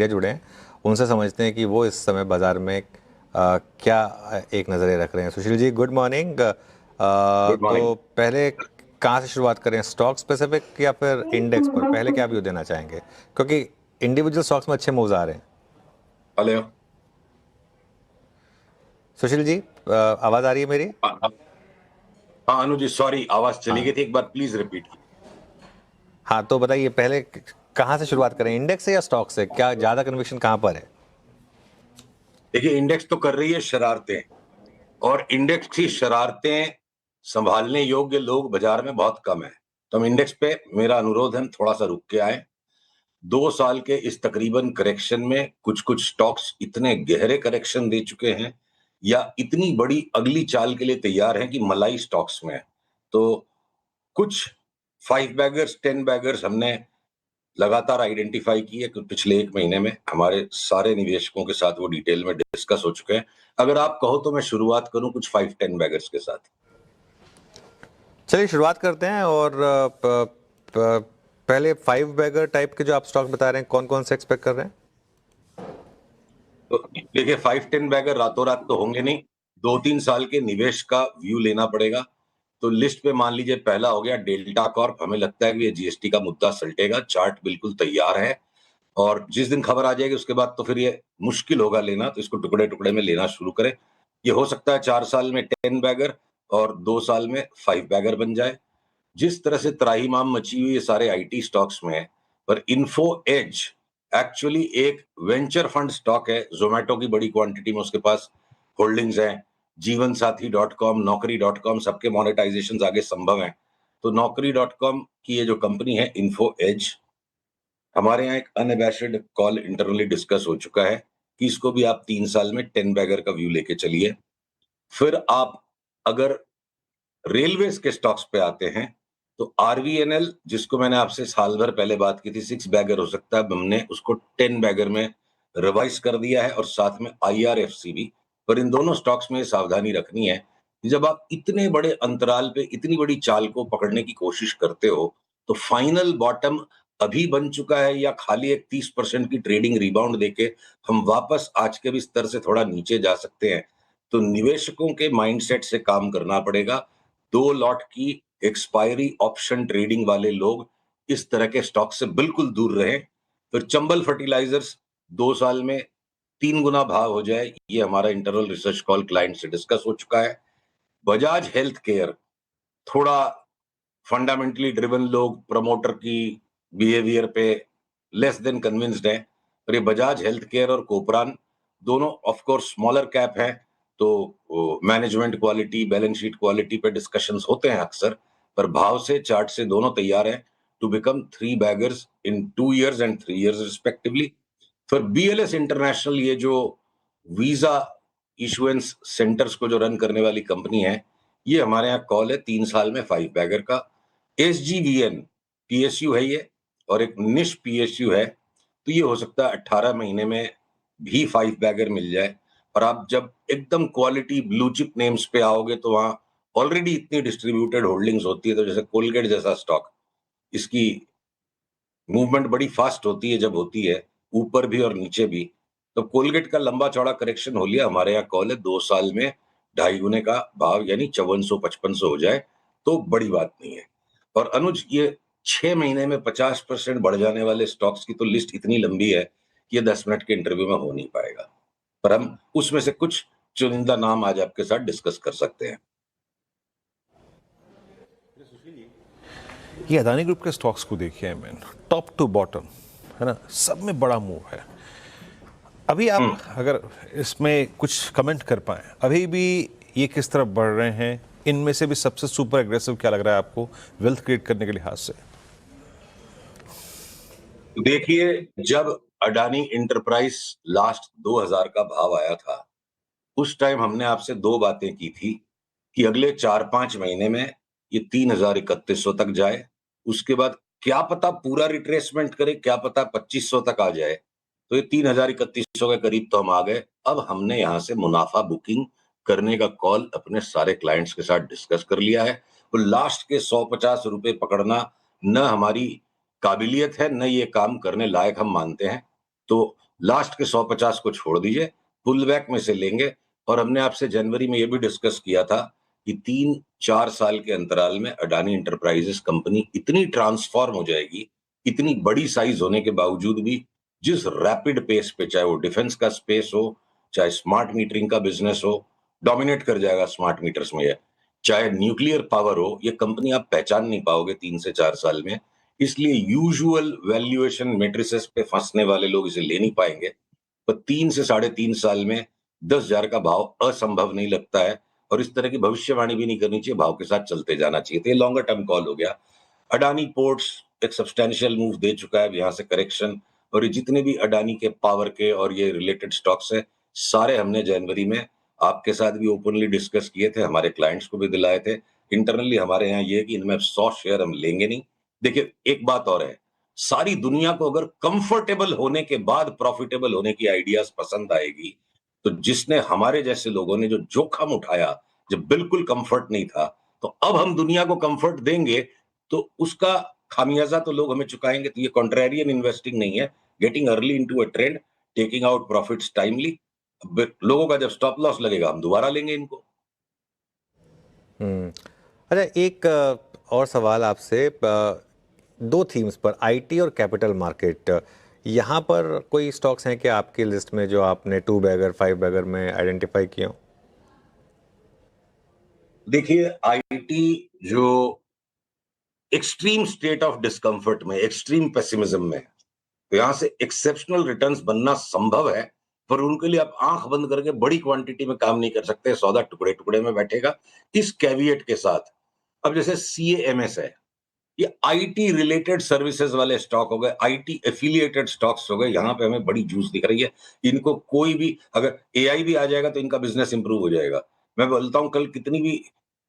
जुड़े हैं उनसे समझते हैं कि वो इस समय बाजार में क्या एक नज़रें रख रहे हैं। Sushil ji, good morning. Good तो मॉर्निंग। पहले कहाँ से शुरुआत करें, स्टॉक स्पेसिफिक या फिर इंडेक्स पर? पहले क्या व्यू देना चाहेंगे, क्योंकि इंडिविजुअल स्टॉक्स में अच्छे मूव्स आ रहे हैं। हेलो। सुशील जी, आवाज़ आ रही है मेरी? हाँ अनुज जी, सॉरी आवाज चली गई हाँ थी, एक बार प्लीज रिपीट कीजिए। हाँ, तो बताइए पहले कहाँ से शुरुआत करें, इंडेक्स से या स्टॉक से? क्या ज़्यादा कन्विक्शन कहाँ पर है? देखिए, इंडेक्स तो कर रही है शरारतें, और इंडेक्स की शरारतें संभालने योग्य लोग बाजार में बहुत कम है। तो हम इंडेक्स पे, मेरा अनुरोध है, हम थोड़ा सा रुक के आए। 2 साल के इस तकरीबन करेक्शन में कुछ कुछ स्टॉक्स इतने गहरे करेक्शन दे चुके हैं या इतनी बड़ी अगली चाल के लिए तैयार हैं कि मलाई स्टॉक्स में है। तो कुछ 5 बैगर्स 10 बैगर्स हमने लगातार आइडेंटिफाई की है कि पिछले 1 महीने में हमारे सारे निवेशकों के साथ वो डिटेल में डिस्कस हो चुके हैं। अगर आप कहो तो मैं शुरुआत करूं कुछ 5-10 बैगर्स के साथ। चलिए शुरुआत करते हैं। और पहले 5 बैगर टाइप के जो आप स्टॉक बता रहे हैं, कौन कौन से एक्सपेक्ट कर रहे हैं? तो देखिए, 5-10 बैगर रातों रात तो होंगे नहीं, 2-3 साल के निवेश का व्यू लेना पड़ेगा। तो लिस्ट पे मान लीजिए पहला हो गया डेल्टा कॉर्प। हमें लगता है कि ये जीएसटी का मुद्दा सलटेगा, चार्ट बिल्कुल तैयार है, और जिस दिन खबर आ जाएगी उसके बाद तो फिर ये मुश्किल होगा लेना, तो इसको टुकड़े टुकड़े में लेना शुरू करें। ये हो सकता है 4 साल में 10 बैगर और 2 साल में 5 बैगर बन जाए। जिस तरह से त्राहिमाम मची हुई ये सारे आईटी स्टॉक्स में है, पर इन्फो एज एक्चुअली एक वेंचर फंड स्टॉक है। जोमेटो की बड़ी क्वांटिटी में उसके पास होल्डिंग्स हैं। जीवन साथी .com, नौकरी.com, सबके मोनेटाइजेशन आगे संभव है। तो नौकरी.com की ये जो कंपनी है इन्फो एज, हमारे यहाँ एक अनअबैशड कॉल इंटरनली डिस्कस हो चुका है कि इसको भी आप 3 साल में 10 बैगर का व्यू लेके चलिए। फिर आप अगर रेलवेज के स्टॉक्स पे आते हैं, तो आरवीएनएल, जिसको मैंने आपसे साल भर पहले बात की थी 6 बैगर हो सकता है, अब हमने उसको 10 बैगर में रिवाइज कर दिया है, और साथ में आईआरएफसी भी। पर इन दोनों स्टॉक्स में सावधानी रखनी है कि जब आप इतने बड़े अंतराल पे इतनी बड़ी चाल को पकड़ने की कोशिश करते हो, तो फाइनल बॉटम अभी बन चुका है या खाली एक 30% की ट्रेडिंग रिबाउंड देके हम वापस आज के भी स्तर से थोड़ा नीचे जा सकते हैं। तो निवेशकों के माइंडसेट से काम करना पड़ेगा। 2 लॉट की एक्सपायरी ऑप्शन ट्रेडिंग वाले लोग इस तरह के स्टॉक से बिल्कुल दूर रहें। फिर चंबल फर्टिलाइजर्स 2 साल में 3 गुना भाव हो जाए, ये हमारा इंटरनल रिसर्च कॉल क्लाइंट से डिस्कस हो चुका है। बजाज हेल्थ केयर, थोड़ा फंडामेंटली ड्रिवन लोग प्रमोटर की बिहेवियर पे लेस देन कन्विंस्ड है, और ये बजाज हेल्थ केयर और कोपरान दोनों ऑफ कोर्स स्मॉलर कैप है। तो management quality, balance sheet quality पे डिस्कशंस होते हैं अक्सर, पर भाव से चार्ट से दोनों तैयार हैं to become 3 beggars in 2 years and 3 years respectively. फिर बीएलएस इंटरनेशनल, ये जो वीजा इशुएंस सेंटर्स को जो रन करने वाली कंपनी है, ये हमारे यहाँ कॉल है 3 साल में 5 बैगर का। एसजीवीएन पीएसयू है ये, और एक निश पीएसयू है, तो ये हो सकता है 18 महीने में भी 5 बैगर मिल जाए। और आप जब एकदम क्वालिटी ब्लू चिप नेम्स पे आओगे तो वहां ऑलरेडी इतनी डिस्ट्रीब्यूटेड होल्डिंग्स होती है। तो जैसे कोलगेट जैसा स्टॉक, इसकी मूवमेंट बड़ी फास्ट होती है, जब होती है ऊपर भी और नीचे भी। तो कोलगेट का लंबा चौड़ा करेक्शन हो लिया, हमारे यहाँ कॉल है 2 साल में 2.5 गुने का भाव यानी 5400-5500 हो जाए तो बड़ी बात नहीं है। और अनुज, ये 6 महीने में 50% बढ़ जाने वाले स्टॉक्स की तो लिस्ट इतनी लंबी है कि ये 10 मिनट के इंटरव्यू में हो नहीं पाएगा, पर हम उसमें से कुछ चुनिंदा नाम आज आपके साथ डिस्कस कर सकते हैं। ये अदानी ग्रुप के स्टॉक्स को देखिए, मैन, टॉप टू बॉटम, है ना, सब में बड़ा मूव है। अभी आप अगर इसमें कुछ कमेंट कर पाए, अभी भी ये किस तरफ बढ़ रहे हैं? इनमें से भी सबसे सुपर एग्रेसिव क्या लग रहा है आपको वेल्थ क्रिएट करने के लिहाज से? देखिए, जब अडानी इंटरप्राइज लास्ट 2000 का भाव आया था, उस टाइम हमने आपसे 2 बातें की थी कि अगले 4-5 महीने में ये 3,3100 तक जाए। उसके बाद क्या पता पूरा रिट्रेसमेंट करे, क्या पता 2500 तक आ जाए। तो ये 3,3100 के करीब तो हम आ गए। अब हमने यहां से मुनाफा बुकिंग करने का कॉल अपने सारे क्लाइंट्स के साथ डिस्कस कर लिया है। तो लास्ट के 150 रुपए पकड़ना न हमारी काबिलियत है, न ये काम करने लायक हम मानते हैं। तो लास्ट के 150 को छोड़ दीजिए, पुल बैक में से लेंगे। और हमने आपसे जनवरी में ये भी डिस्कस किया था कि 3-4 साल के अंतराल में अडानी एंटरप्राइजेस कंपनी इतनी ट्रांसफॉर्म हो जाएगी, इतनी बड़ी साइज होने के बावजूद भी, जिस रैपिड पेस पे, चाहे वो डिफेंस का स्पेस हो, चाहे स्मार्ट मीटरिंग का बिजनेस हो, डोमिनेट कर जाएगा स्मार्ट मीटर्स में। चाहे न्यूक्लियर पावर हो, ये कंपनी आप पहचान नहीं पाओगे 3 से 4 साल में। इसलिए यूजुअल वैल्यूएशन मैट्रिसेस पे फंसने वाले लोग इसे ले नहीं पाएंगे। पर 3 से 3.5 साल में 10,000 का भाव असंभव नहीं लगता है। और इस तरह की भविष्यवाणी भी नहीं करनी चाहिए, भाव के साथ चलते जाना चाहिए। तो ये लॉन्गर टर्म कॉल हो गया। अडानी पोर्ट्स एक सब्सटैंशियल मूव दे चुका है, यहाँ से करेक्शन। और ये जितने भी अडानी के पावर के और ये रिलेटेड स्टॉक्स है, सारे हमने जनवरी में आपके साथ भी ओपनली डिस्कस किए थे, हमारे क्लाइंट्स को भी दिलाए थे। इंटरनली हमारे यहाँ ये है कि इनमें 100 शेयर हम लेंगे नहीं। देखिए, एक बात और है, सारी दुनिया को अगर कंफर्टेबल होने के बाद प्रॉफिटेबल होने की आइडियाज पसंद आएगी, तो जिसने हमारे जैसे लोगों ने जो जोखिम उठाया, जब बिल्कुल कंफर्ट नहीं था, तो अब हम दुनिया को कंफर्ट देंगे, तो उसका खामियाजा तो लोग हमें चुकाएंगे। तो ये कॉन्ट्रेरियन इन्वेस्टिंग नहीं है, getting early into a trend, taking out profits timely. लोगों का जब स्टॉप लॉस लगेगा, हम दोबारा लेंगे इनको। अच्छा, एक और सवाल आपसे, दो थीम्स पर, आईटी और कैपिटल मार्केट, यहाँ पर कोई स्टॉक्स हैं क्या आपकी लिस्ट में जो आपने 2 बैगर 5 बैगर में आइडेंटिफाई किए हो? देखिए, आईटी जो एक्सट्रीम स्टेट ऑफ डिस्कंफर्ट में, एक्सट्रीम पेसिमिज्म में है, तो यहां से एक्सेप्शनल रिटर्न्स बनना संभव है। पर उनके लिए आप आंख बंद करके बड़ी क्वांटिटी में काम नहीं कर सकते, सौदा टुकड़े टुकड़े में बैठेगा। इस कैविएट के साथ, अब जैसे सीएएमएस है, ये आईटी रिलेटेड सर्विसेज वाले स्टॉक हो गए, आईटी एफिलिएटेड स्टॉक्स हो गए, यहाँ पे हमें बड़ी जूस दिख रही है। इनको कोई भी, अगर एआई भी आ जाएगा तो इनका बिजनेस इंप्रूव हो जाएगा। मैं बोलता हूं, कल कितनी भी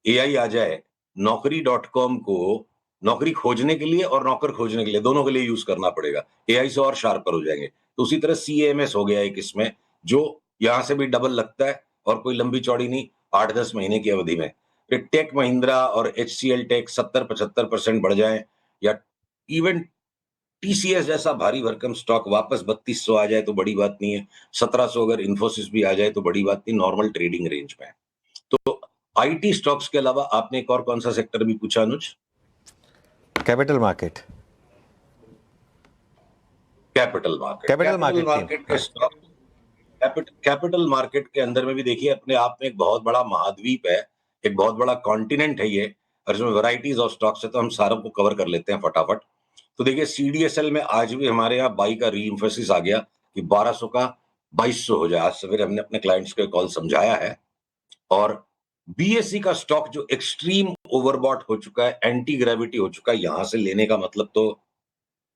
एआई आ जाए, नौकरी.com को नौकरी खोजने के लिए और नौकर खोजने के लिए, दोनों के लिए यूज करना पड़ेगा। एआई से और शार्पर हो जाएंगे। तो उसी तरह सीएमएस हो गया एक इसमें, जो यहां से भी डबल लगता है और कोई लंबी चौड़ी नहीं, 8-10 महीने की अवधि में। फिर टेक महिंद्रा और एचसीएल टेक 70-75% बढ़ जाए, या इवन टीसीएस जैसा भारी भरकम स्टॉक वापस 3200 आ जाए तो बड़ी बात नहीं है। 1700 अगर इन्फोसिस भी आ जाए तो बड़ी बात नहीं, नॉर्मल ट्रेडिंग रेंज में है। तो आईटी स्टॉक्स के अलावा आपने एक और कौन सा सेक्टर भी पूछा Anuj? Capital market. Capital market. Capital market के स्टॉक, कैपिटल मार्केट के अंदर में भी देखिए, अपने आप में एक बहुत बड़ा महाद्वीप है, एक बहुत बड़ा कॉन्टिनेंट है ये, और इसमें वैरायटीज ऑफ स्टॉक्स है। तो हम सारों को कवर कर लेते हैं फटाफट। तो देखिए, सीडीएसएल में आज भी हमारे यहाँ बाई का रीइंफोसिस आ गया कि 1200 का 2200 हो जाए। आज सवेरे हमने अपने क्लाइंट्स को कॉल समझाया है। और बीएससी का स्टॉक जो एक्सट्रीम ओवरबॉट हो चुका है, एंटी ग्रेविटी हो चुका है, यहां से लेने का मतलब तो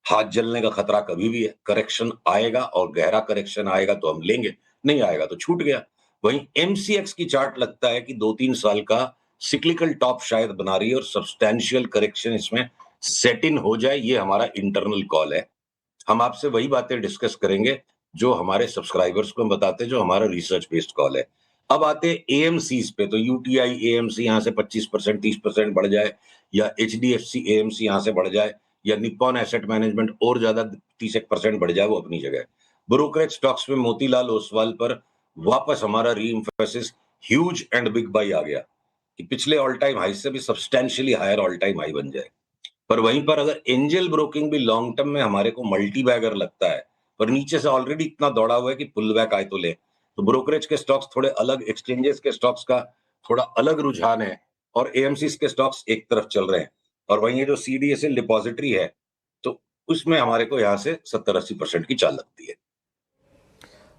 हाथ जलने का खतरा कभी भी है। करेक्शन आएगा और गहरा करेक्शन आएगा तो हम लेंगे, नहीं आएगा तो छूट गया। वहीं एमसीएक्स की चार्ट लगता है कि 2-3 साल का सिक्लिकल टॉप शायद बना रही है और सब्सटैंशियल करेक्शन इसमें सेट इन हो जाए, ये हमारा इंटरनल कॉल है। हम आपसे वही बातें डिस्कस करेंगे जो हमारे सब्सक्राइबर्स को हम बताते हैं, जो हमारा रिसर्च बेस्ड कॉल है। अब आते हैं एएमसीज पे, तो यूटीआई एएमसी यहां से 25% 30% बढ़ जाए, या एचडीएफसी एएमसी यहां से बढ़ जाए, या निप्पॉन एसेट मैनेजमेंट और ज्यादा 30% बढ़ जाए, वो अपनी जगह। ब्रोकरेज स्टॉक्स में मोतीलाल ओसवाल पर वापस हमारा रीइंफोसिस ह्यूज एंड बिग बाई आ गया कि पिछले ऑल टाइम हाई से भी substantially higher all time high बन जाए। पर वहीं पर अगर एंजल ब्रोकिंग भी लॉन्ग टर्म में हमारे को मल्टी बैगर लगता है, पर नीचे से ऑलरेडी इतना दौड़ा हुआ है कि पुल बैक आए तो ले, तो ब्रोकरेज के स्टॉक्स थोड़े अलग, एक्सचेंजेस के स्टॉक्स का थोड़ा अलग रुझान है, और एएमसीज के स्टॉक्स एक तरफ चल रहे हैं। और वहीं ये जो सीडीएसएल डिपॉजिटरी है, तो उसमें हमारे को यहाँ से 70-80% की चाल लगती है।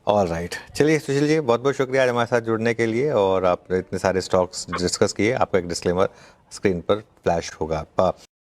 ऑल राइट, चलिए सुशील जी, बहुत बहुत शुक्रिया आज हमारे साथ जुड़ने के लिए, और आपने इतने सारे स्टॉक्स डिस्कस किए। आपका एक डिस्क्लेमर स्क्रीन पर फ्लैश होगा।